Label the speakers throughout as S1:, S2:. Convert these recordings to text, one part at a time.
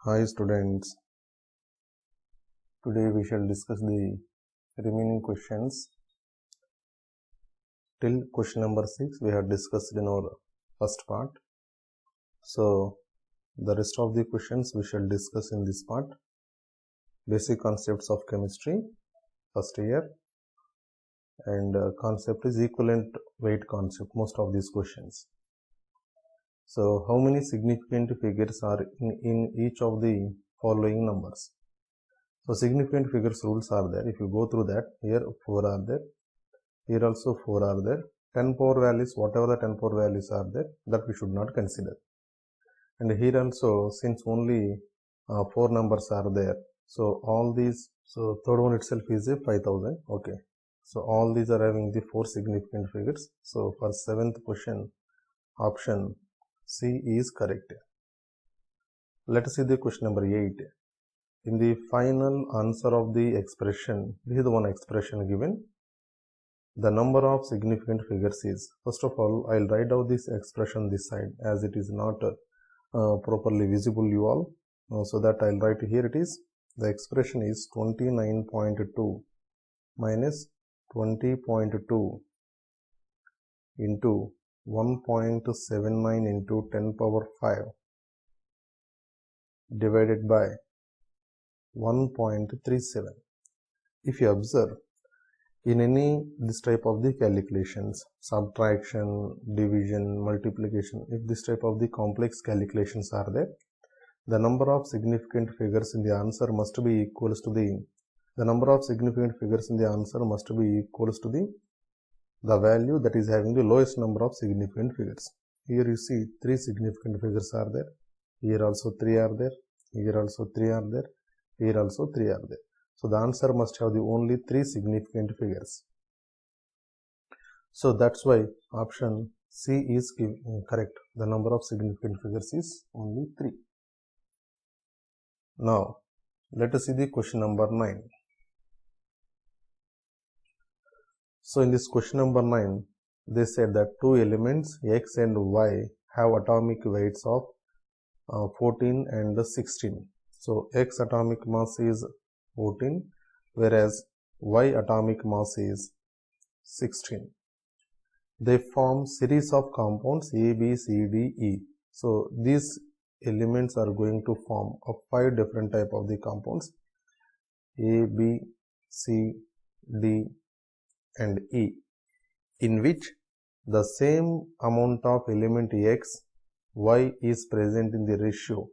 S1: Hi students, today we shall discuss the remaining questions. Till question number 6 we have discussed in our first part. So the rest of the questions we shall discuss in this part. Basic concepts of chemistry, first year, and concept is equivalent weight concept, most of these questions. So how many significant figures are in each of the following numbers? So significant figures rules are there. If you go through that, here 4 are there, here also 4 are there. 10 power values, whatever the 10 power values are there, that we should not consider. And here also, since only 4 numbers are there, so all these, so third one itself is a 5000. Okay, so all these are having the 4 significant figures. So for 7th question, option C is correct. Let us see the question number 8. In the final answer of the expression, this is the one expression given. The number of significant figures is, first of all, I'll write out this expression this side as it is not properly visible you all. So that I'll write here it is, the expression is 29.2 minus 20.2 into 1.79 into 10 power 5 divided by 1.37. If you observe, in any this type of the calculations, subtraction, division, multiplication, if this type of the complex calculations are there, the number of significant figures in the answer must be equals to the number of significant figures in the answer must be equals to the value that is having the lowest number of significant figures. Here you see 3 significant figures are there, here also 3 are there, here also 3 are there, here also 3 are there. So the answer must have the only 3 significant figures. So that's why option C is correct. The number of significant figures is only 3. Now let us see the question number 9. So in this question number 9, they said that 2 elements X and Y have atomic weights of 14 and 16. So X atomic mass is 14, whereas Y atomic mass is 16. They form series of compounds A, B, C, D, E. So these elements are going to form a 5 different type of the compounds A, B, C, D and E, in which the same amount of element X, Y is present in the ratio.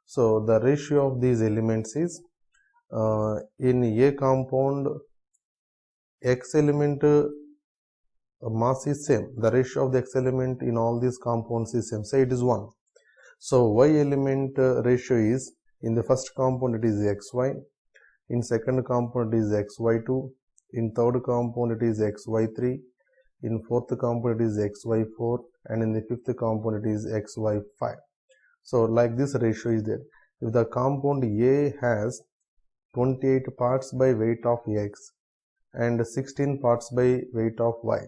S1: So the ratio of these elements is in A compound, X element mass is same. The ratio of the X element in all these compounds is same. Say it is 1. So Y element ratio is, in the first compound it is XY, in second compound it is XY2, in third compound it is XY3, in fourth compound it is XY4, and in the fifth compound it is XY5. So like this ratio is there. If the compound A has 28 parts by weight of X and 16 parts by weight of Y.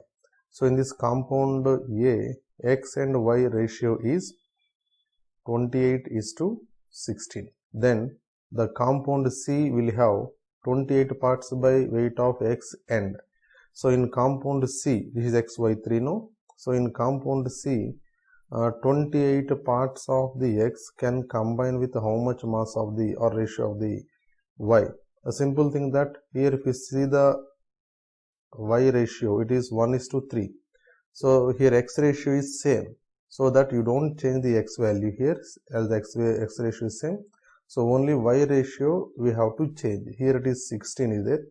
S1: So in this compound A, X and Y ratio is 28:16. Then the compound C will have 28 parts by weight of X and. So in compound C, this is XY3 no. So in compound C, 28 parts of the X can combine with how much mass of the or ratio of the Y. A simple thing that here if you see the Y ratio, it is 1:3. So here X ratio is same. So that you don't change the X value here as the X ratio is same. So only Y ratio we have to change. Here it is 16 is there.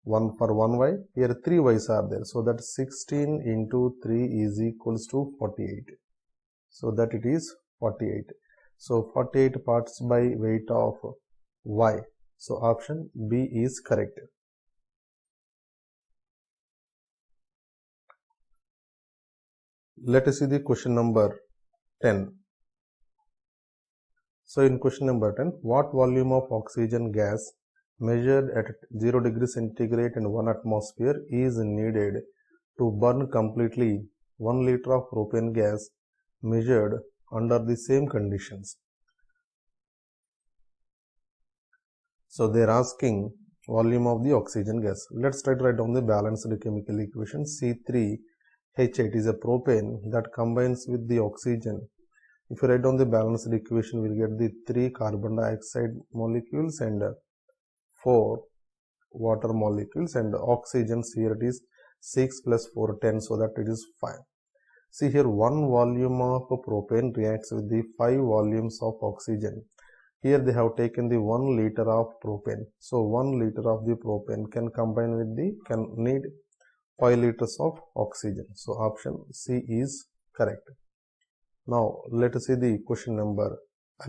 S1: 1 for 1 Y. Here 3 Y's are there. So that 16 into 3 is equals to 48. So that it is 48. So 48 parts by weight of Y. So option B is correct. Let us see the question number 10. So in question number 10, what volume of oxygen gas measured at 0 degree centigrade and 1 atmosphere is needed to burn completely 1 liter of propane gas measured under the same conditions? So they are asking volume of the oxygen gas. Let's try to write down the balanced chemical equation. C3H8 is a propane that combines with the oxygen. If you write down the balanced equation, we will get the 3 carbon dioxide molecules and 4 water molecules, and oxygens here it is 6 plus 4 10, so that it is 5. See here, 1 volume of propane reacts with the 5 volumes of oxygen. Here they have taken the 1 liter of propane. So 1 liter of the propane can combine with can need 5 liters of oxygen. So option C is correct. Now let us see the question number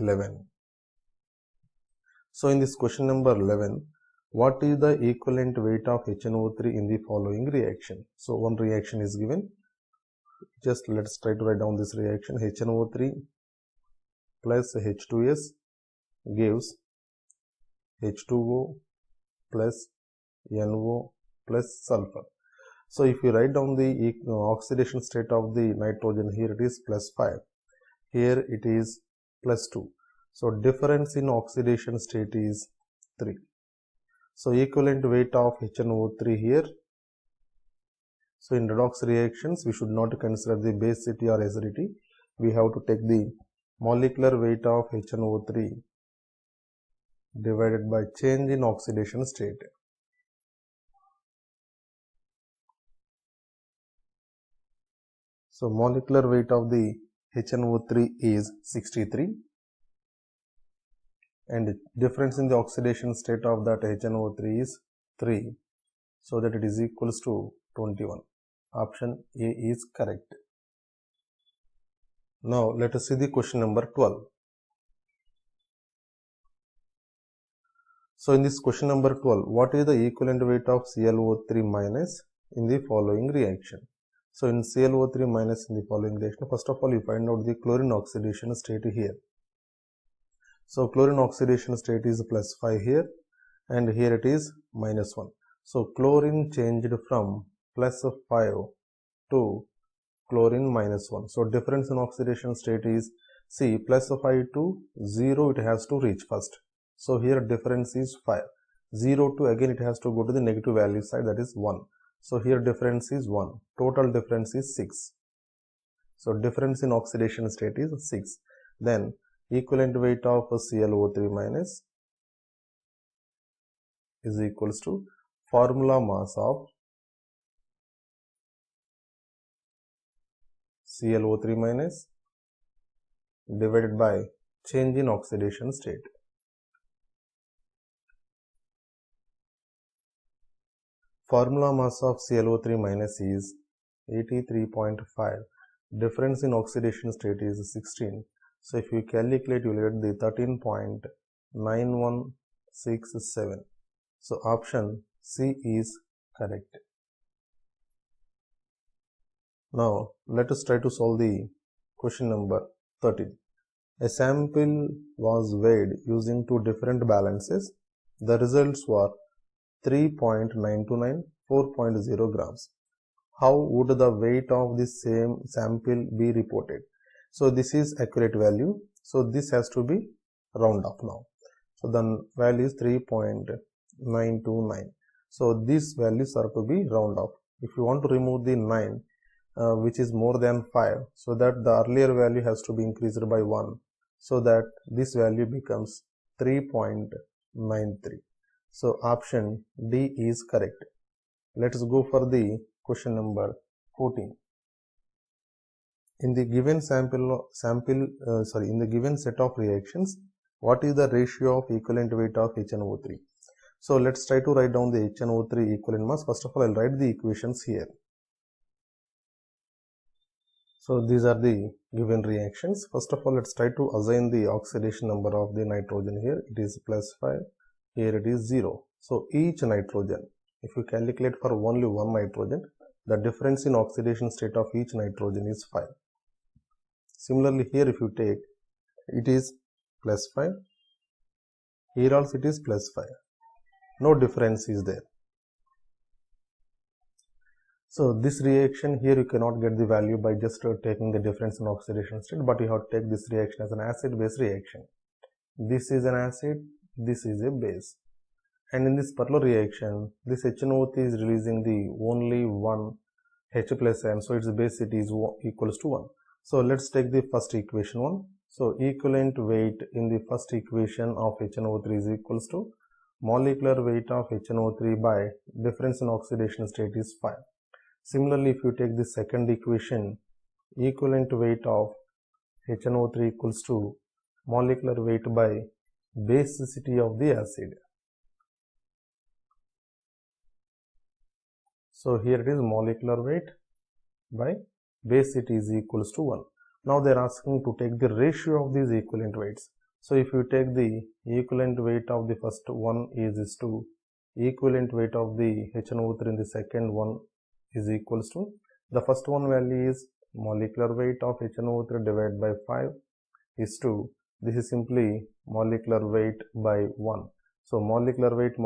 S1: 11. So in this question number 11, what is the equivalent weight of HNO3 in the following reaction? So one reaction is given. Just let's try to write down this reaction. HNO3 plus H2S gives H2O plus NO plus sulfur. So if you write down the oxidation state of the nitrogen, here it is plus 5, here it is plus 2. So difference in oxidation state is 3. So equivalent weight of HNO3 here. So in redox reactions, we should not consider the basicity or acidity. We have to take the molecular weight of HNO3 divided by change in oxidation state. So molecular weight of the HNO3 is 63, and difference in the oxidation state of that HNO3 is 3, so that it is equals to 21. Option A is correct. Now let us see the question number 12. So in this question number 12, what is the equivalent weight of ClO3 minus in the following reaction? So in ClO3 minus in the following reaction, first of all you find out the chlorine oxidation state here. So chlorine oxidation state is plus 5 here, and here it is minus 1. So chlorine changed from plus 5 to chlorine minus 1. So difference in oxidation state is, see, plus 5 to 0 it has to reach first. So here difference is 5. 0 to again it has to go to the negative value side, that is 1. So here difference is 1. Total difference is 6. So difference in oxidation state is 6. Then equivalent weight of ClO3 minus is equals to formula mass of ClO3 minus divided by change in oxidation state. Formula mass of ClO3 minus is 83.5. Difference in oxidation state is 16. So if you calculate, you will get the 13.9167. So option C is correct. Now let us try to solve the question number 13. A sample was weighed using two different balances. The results were 3.929, 4.0 grams. How would the weight of the same sample be reported? So this is accurate value. So this has to be round off now. So the value is 3.929. So these values are to be round off. If you want to remove the 9, which is more than 5, so that the earlier value has to be increased by 1, so that this value becomes 3.93. So option D is correct. Let us go for the question number 14. In the given in the given set of reactions, what is the ratio of equivalent weight of HNO3? So let's try to write down the HNO3 equivalent mass. First of all, I'll write the equations here. So these are the given reactions. First of all, let's try to assign the oxidation number of the nitrogen here. It is plus 5. Here it is 0. So each nitrogen, if you calculate for only one nitrogen, the difference in oxidation state of each nitrogen is 5. Similarly, here if you take, it is plus 5. Here also it is plus 5. No difference is there. So this reaction here you cannot get the value by just taking the difference in oxidation state, but you have to take this reaction as an acid-base reaction. This is an acid, this is a base. and in this parallel reaction, this HNO3 is releasing the only one H plus ion, so its basicity is equals to 1. So let's take the first equation 1. So equivalent weight in the first equation of HNO3 is equals to molecular weight of HNO3 by difference in oxidation state is 5. Similarly, if you take the second equation, equivalent weight of HNO3 equals to molecular weight by basicity of the acid. So here it is molecular weight by basicity is equals to 1. Now they are asking to take the ratio of these equivalent weights. So if you take the equivalent weight of the first one is to equivalent weight of the HNO3 in the second one is equals to, the first one value is molecular weight of HNO3 divided by 5 is to, this is simply molecular weight by 1. So molecular weight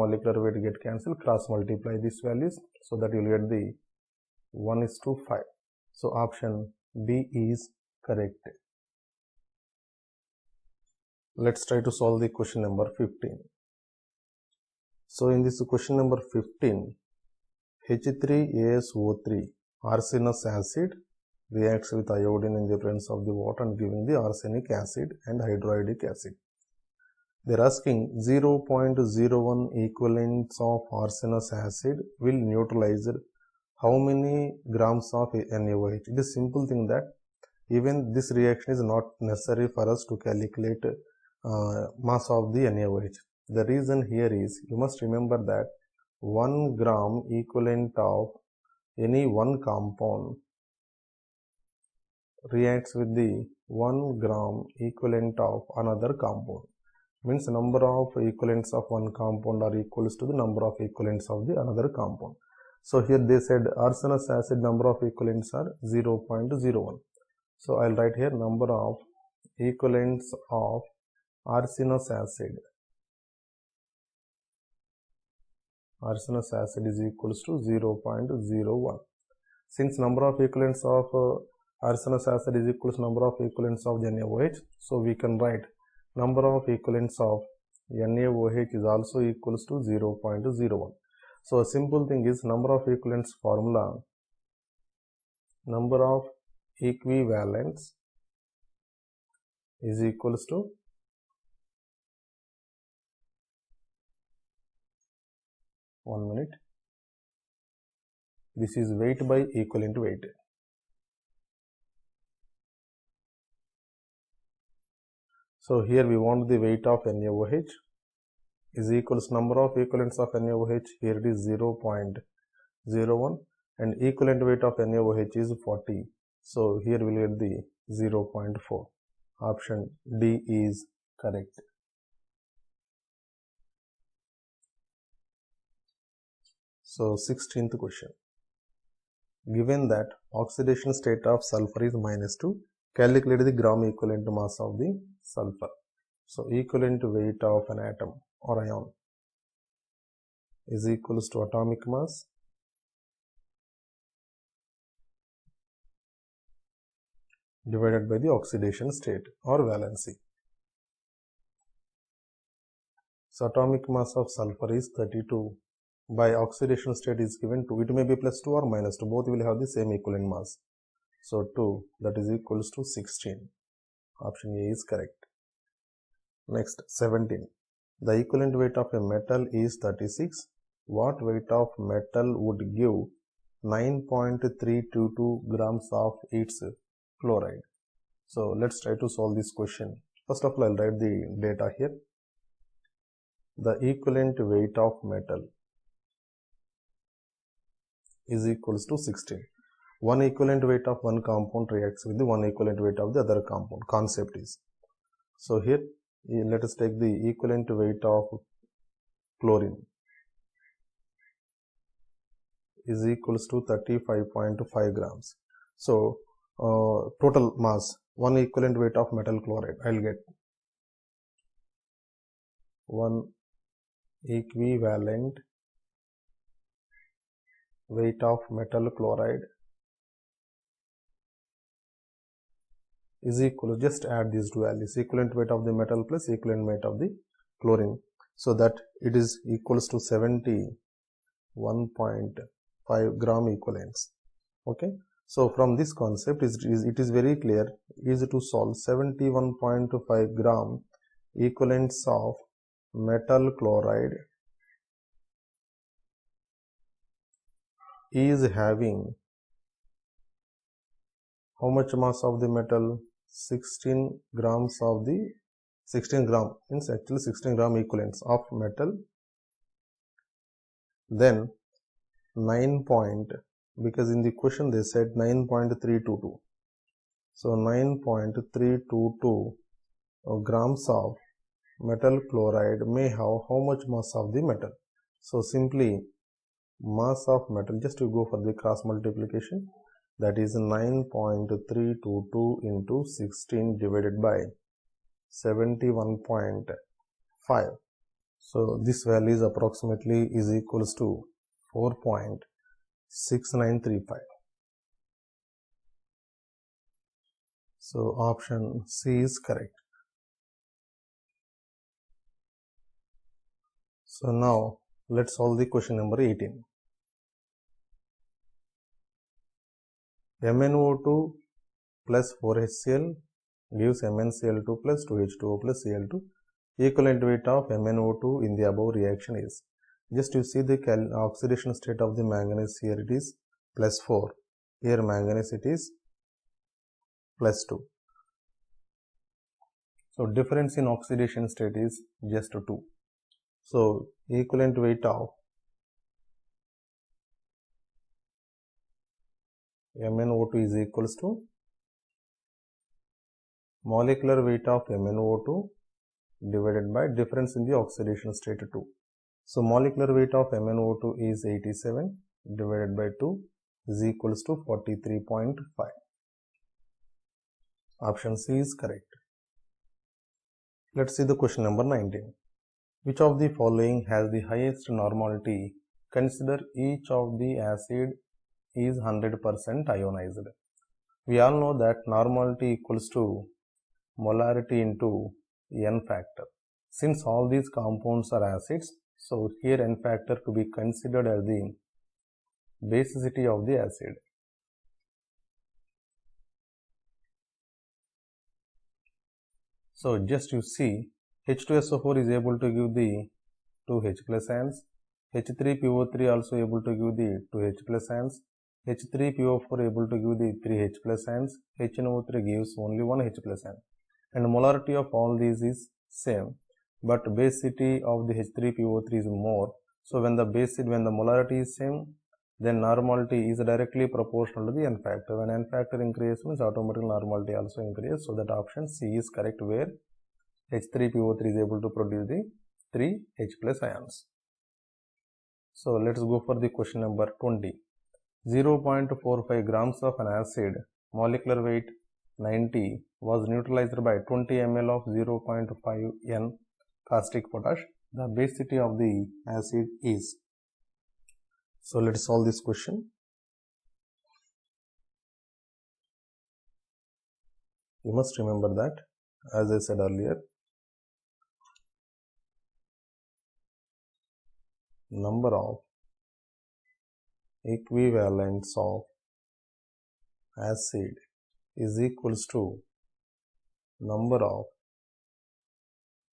S1: get cancelled, cross multiply these values, so that you will get the 1:5. So option B is correct. Let's try to solve the question number 15. So in this question number 15, H3ASO3 arsenous acid reacts with iodine in the presence of the water and giving the arsenic acid and hydroiodic acid. They are asking 0.01 equivalents of arsenous acid will neutralize how many grams of NaOH. It is simple thing that even this reaction is not necessary for us to calculate mass of the NaOH. The reason here is, you must remember that 1 gram equivalent of any one compound reacts with the 1 gram equivalent of another compound. Means number of equivalents of one compound are equals to the number of equivalents of the another compound. So here they said arsenous acid number of equivalents are 0.01. So I'll write here number of equivalents of arsenous acid. Arsenous acid is equals to 0.01. Since number of equivalents of arsenous acid is equals to number of equivalents of NaOH, so we can write number of equivalents of NaOH is also equals to 0.01. So a simple thing is number of equivalents formula, number of equivalents is equals to this is weight by equivalent weight. So here we want the weight of NaOH is equals number of equivalents of NaOH, here it is 0.01 and equivalent weight of NaOH is 40. So here we will get the 0.4. Option D is correct. So 16th question. Given that oxidation state of sulfur is -2, calculate the gram equivalent mass of the sulfur. So equivalent weight of an atom or ion is equals to atomic mass divided by the oxidation state or valency. So atomic mass of sulfur is 32 by oxidation state is given 2. It may be +2 or -2, both will have the same equivalent mass. So 2, that is equals to 16. Option A is correct. Next, 17. The equivalent weight of a metal is 36. What weight of metal would give 9.322 grams of its chloride? So let's try to solve this question. First of all, I'll write the data here. The equivalent weight of metal is equals to 16. One equivalent weight of one compound reacts with the one equivalent weight of the other compound. Concept is. So here, let us take the equivalent weight of chlorine is equals to 35.5 grams. So total mass, one equivalent weight of metal chloride, I'll get one equivalent weight of metal chloride is equal, just add these two values, equivalent weight of the metal plus equivalent weight of the chlorine. so that it is equals to 71.5 gram equivalents. Okay, so from this concept it is very clear, is to solve 71.5 gram equivalents of metal chloride is having how much mass of the metal? 16 grams of the 16 gram means actually 16 gram equivalents of metal, then 9 point, because in the question they said 9.322, so 9.322 grams of metal chloride may have how much mass of the metal? So simply mass of metal, just to go for the cross multiplication, that is 9.322 into 16 divided by 71.5. So this value is approximately is equals to 4.6935. So option C is correct. So now let's solve the question number 18. MnO2 plus 4HCl gives MnCl2 plus 2H2O plus Cl2. Equivalent weight of MnO2 in the above reaction is, just you see the oxidation state of the manganese, here it is plus 4, here manganese it is plus 2. So difference in oxidation state is just 2. So equivalent weight of MnO2 is equals to molecular weight of MnO2 divided by difference in the oxidation state 2. So molecular weight of MnO2 is 87 divided by 2 is equals to 43.5. Option C is correct. Let's see the question number 19. Which of the following has the highest normality? Consider each of the acid is 100% ionized. We all know that normality equals to molarity into N factor. Since all these compounds are acids, so here N factor to be considered as the basicity of the acid. So just you see, H2SO4 is able to give the 2H plus ions, H3PO3 also able to give the 2H plus ions, H3PO4 able to give the 3H plus ions, HNO3 gives only 1H plus ion. And molarity of all these is same, but basicity of the H3PO3 is more. So when the molarity is same, then normality is directly proportional to the N factor. When N factor increases means automatically normality also increases. So that option C is correct, where H3PO3 is able to produce the 3H plus ions. So let's go for the question number 20. 0.45 grams of an acid, molecular weight 90, was neutralized by 20 ml of 0.5 N caustic potash. The basicity of the acid is. So let's solve this question. You must remember that, as I said earlier, number of equivalents of acid is equals to number of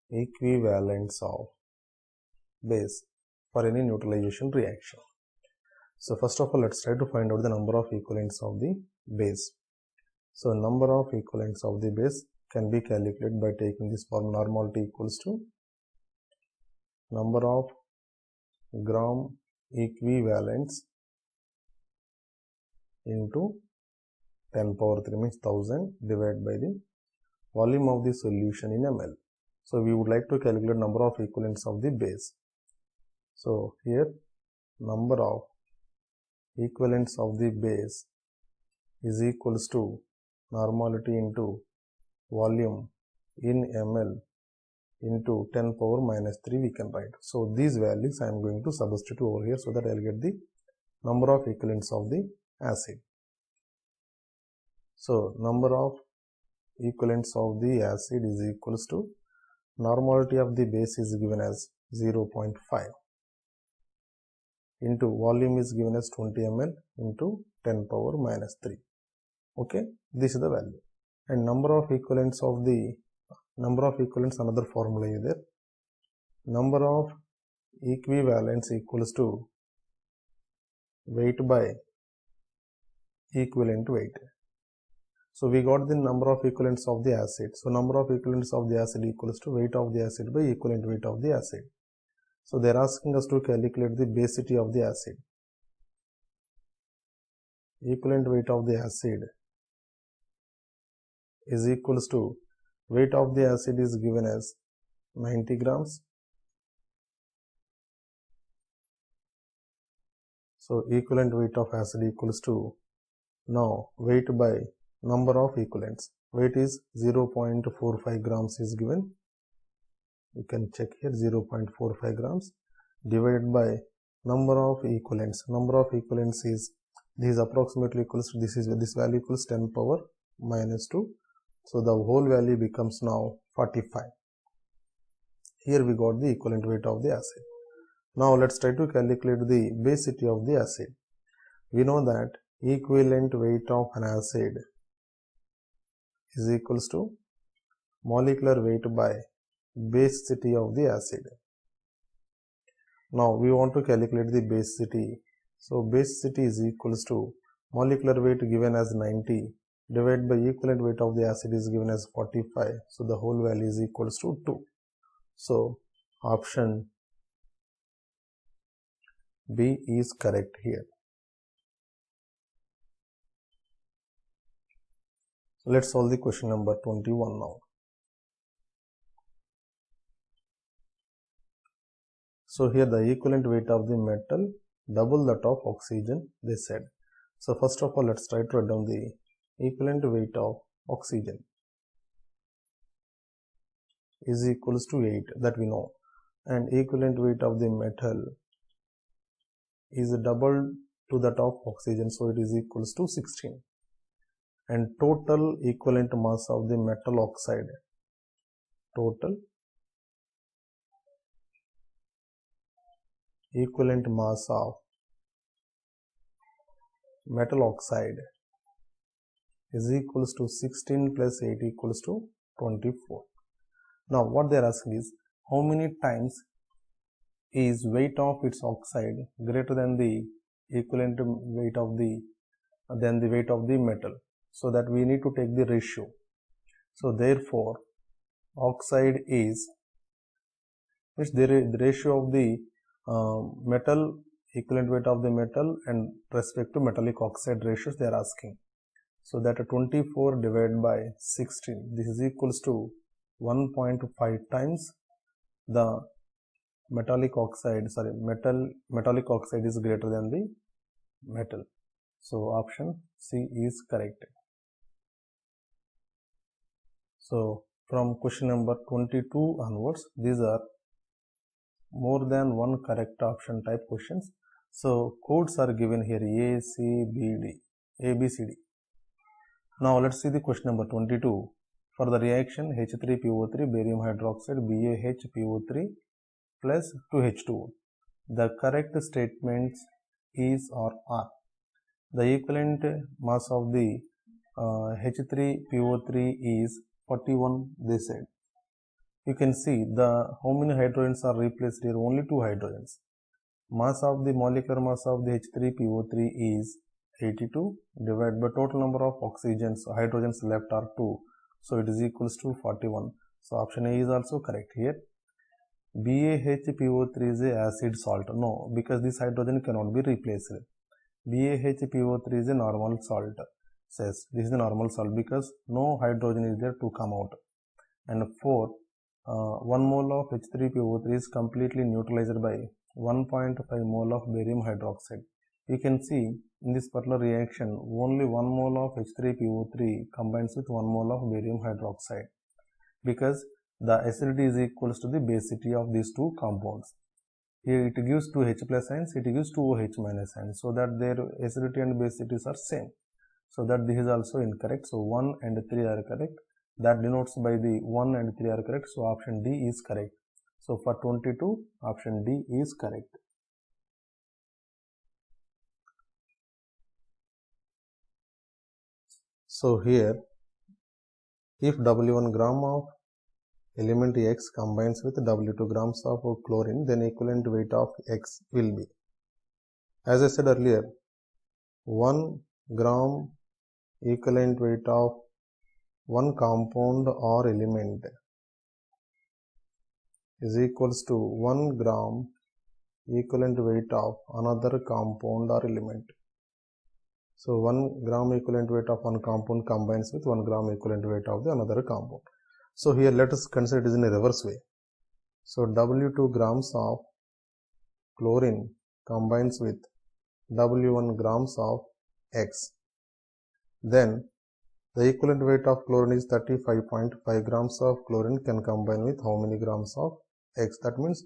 S1: equivalents of base for any neutralization reaction. So first of all, let's try to find out the number of equivalents of the base. So number of equivalents of the base can be calculated by taking this formula, normality equals to number of gram equivalents into 10 power 3 means 1000 divided by the volume of the solution in ml. So we would like to calculate number of equivalents of the base. So here number of equivalents of the base is equals to normality into volume in ml into 10 power minus 3 we can write. So these values I am going to substitute over here so that I will get the number of equivalents of the acid. So number of equivalents of the acid is equals to normality of the base is given as 0.5 into volume is given as 20 ml into 10 power minus 3. Okay, this is the value. And number of equivalents, another formula is there. Number of equivalents equals to weight by equivalent weight. So we got the number of equivalents of the acid. So number of equivalents of the acid equals to weight of the acid by equivalent weight of the acid. So they are asking us to calculate the basicity of the acid. Equivalent weight of the acid is equals to weight of the acid is given as 90 grams. So equivalent weight of acid equals to, now weight by number of equivalents. Weight is 0.45 grams is given. You can check here, 0.45 grams divided by number of equivalents. Number of equivalents is, this is approximately equals to, this value equals 10 power minus 2. So the whole value becomes now 45. Here we got the equivalent weight of the acid. Now let's try to calculate the basicity of the acid. We know that equivalent weight of an acid is equals to molecular weight by basicity of the acid. Now we want to calculate the basicity. So basicity is equals to molecular weight given as 90 divided by equivalent weight of the acid is given as 45. So the whole value is equals to 2. So option B is correct here. Let's solve the question number 21 now. So here the equivalent weight of the metal double that of oxygen, they said. So first of all, let's try to write down the equivalent weight of oxygen is equals to 8, that we know, and equivalent weight of the metal is double to that of oxygen, so it is equals to 16. And total equivalent mass of the metal oxide, total equivalent mass of metal oxide is equals to 16 plus 8 equals to 24. Now what they are asking is, how many times is weight of its oxide greater than the equivalent weight of the weight of the metal. So that we need to take the ratio. So therefore oxide is, which the ratio of the metal, equivalent weight of the metal and respect to metallic oxide ratios they are asking. So that 24 divided by 16, this is equals to 1.5 times the metallic oxide is greater than the metal. So option C is correct. So from question number 22 onwards, these are more than one correct option type questions. So codes are given here, A, C, B, D, A, B, C, D. Now let's see the question number 22. For the reaction H3PO3 barium hydroxide BaHPO3 plus 2H2O, the correct statements is or are. The equivalent mass of the H3PO3 is 41, they said. You can see how many hydrogens are replaced here, only 2 hydrogens. Mass of the molecular mass of the H3PO3 is 82 divided by total number of hydrogens left are 2. So it is equals to 41. So option A is also correct here. BaHPO3 is a acid salt. No, because this hydrogen cannot be replaced. BaHPO3 is a normal salt. Says this is a normal salt because no hydrogen is there to come out. And 4, 1 mole of H3PO3 is completely neutralized by 1.5 mole of barium hydroxide. You can see in this particular reaction only 1 mole of H3PO3 combines with 1 mole of barium hydroxide, because the acidity is equals to the basicity of these two compounds. Here it gives 2 H plus ions, it gives 2 OH minus ions, so that their acidity and basicities are same. So that this is also incorrect. So 1 and 3 are correct. That denotes by the 1 and 3 are correct. So option D is correct. So for 22, option D is correct. So here, if W1 gram of element X combines with W2 grams of chlorine, then equivalent weight of X will be, as I said earlier, 1 gram equivalent weight of one compound or element is equals to 1 gram equivalent weight of another compound or element. So 1 gram equivalent weight of one compound combines with 1 gram equivalent weight of the another compound. So here let us consider it in a reverse way. So W2 grams of chlorine combines with W1 grams of X. Then the equivalent weight of chlorine is 35.5 grams of chlorine can combine with how many grams of X? That means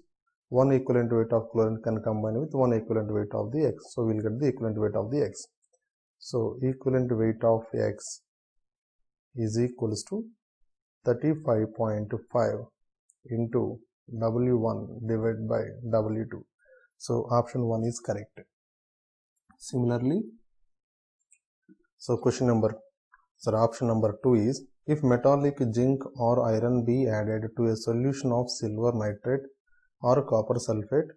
S1: 1 equivalent weight of chlorine can combine with 1 equivalent weight of the X. So we will get the equivalent weight of the X. So equivalent weight of X is equals to 35.5 into W1 divided by W2. So option 1 is correct. Similarly, so option number 2 is, if metallic zinc or iron be added to a solution of silver nitrate or copper sulfate,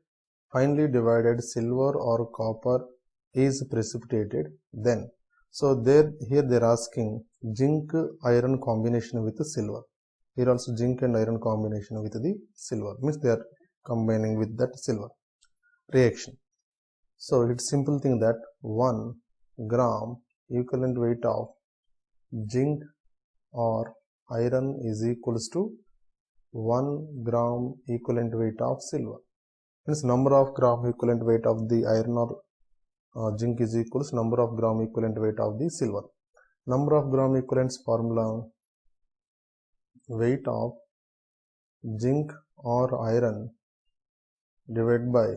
S1: finely divided silver or copper is precipitated, then, so here they are asking zinc iron combination with silver. Here also zinc and iron combination with the silver, means they are combining with that silver reaction. So it's simple thing that 1 gram equivalent weight of zinc or iron is equals to 1 gram equivalent weight of silver. Means number of gram equivalent weight of the iron or zinc is equals number of gram equivalent weight of the silver. Number of gram equivalents formula, weight of zinc or iron divided by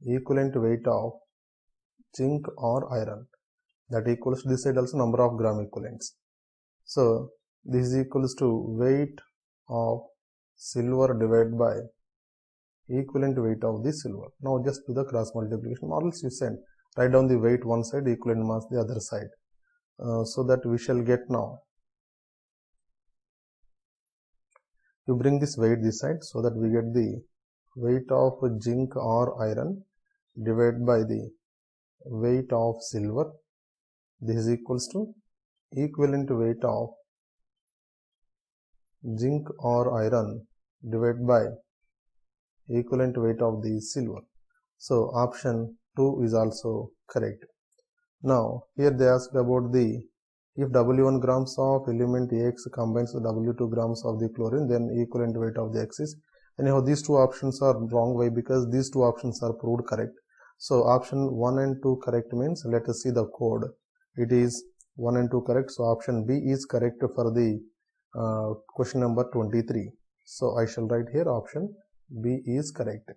S1: equivalent weight of zinc or iron, that equals this side also number of gram equivalents. So this is equals to weight of silver divided by equivalent weight of the silver. Now just do the cross multiplication, or else you send write down the weight one side, equivalent mass the other side, so that we shall get now. You bring this weight this side, so that we get the weight of zinc or iron divided by the weight of silver. This is equals to equivalent weight of zinc or iron divided by equivalent weight of the silver. So option 2 is also correct. Now here they ask about the, if W1 grams of element X combines with W2 grams of the chlorine, then equivalent weight of the X is. Anyhow, these two options are wrong way, because these two options are proved correct. So option 1 and 2 correct means, let us see the code. It is 1 and 2 correct. So option B is correct for the question number 23. So I shall write here option B is correct.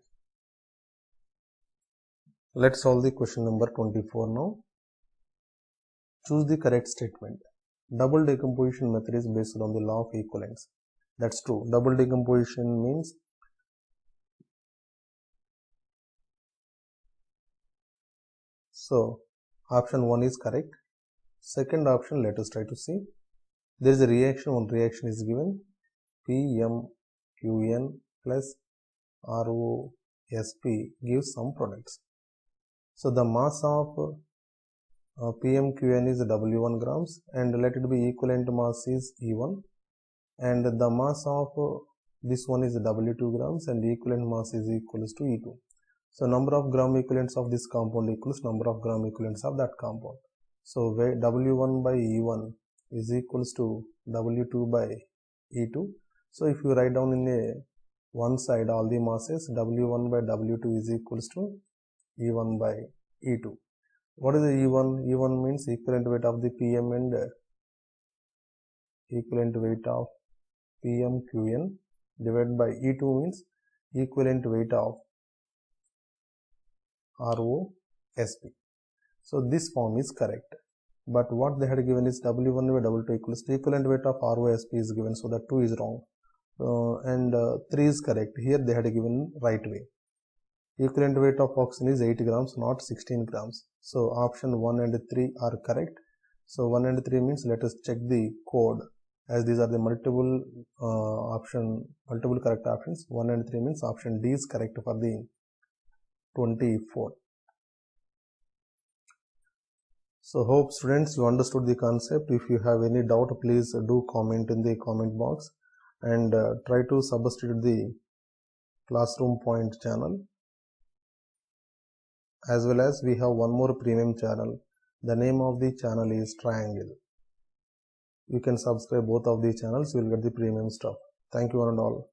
S1: Let's solve the question number 24 now. Choose the correct statement. Double decomposition method is based on the law of equivalence. That's true. Double decomposition means so option 1 is correct. Second option, let us try to see. There is a reaction, one reaction is given, PMQN plus ROSP gives some products. So the mass of PMQN is W1 grams, and let it be equivalent mass is E1, and the mass of this one is W2 grams, and equivalent mass is equals to E2. So number of gram equivalents of this compound equals number of gram equivalents of that compound. So W1 by E1 is equals to W2 by E2. So if you write down in a one side all the masses, W1 by W2 is equals to E1 by E2. What is the E1? E1 means equivalent weight of the PM and equivalent weight of PMQN divided by E2 means equivalent weight of ROSP. So this form is correct. But what they had given is W1 by W2 equals to equivalent weight of ROSP is given, so that 2 is wrong. and 3 is correct. Here they had given right way. Equivalent weight of oxygen is 8 grams, not 16 grams. So option 1 and 3 are correct. So 1 and 3 means let us check the code, as these are the multiple correct options. 1 and 3 means option D is correct for the 24. So hope students you understood the concept. If you have any doubt, please do comment in the comment box, and try to substitute the Classroom Point channel, as well as we have one more premium channel. The name of the channel is Triangle. You can subscribe both of the channels, you will get the premium stuff. Thank you one and all.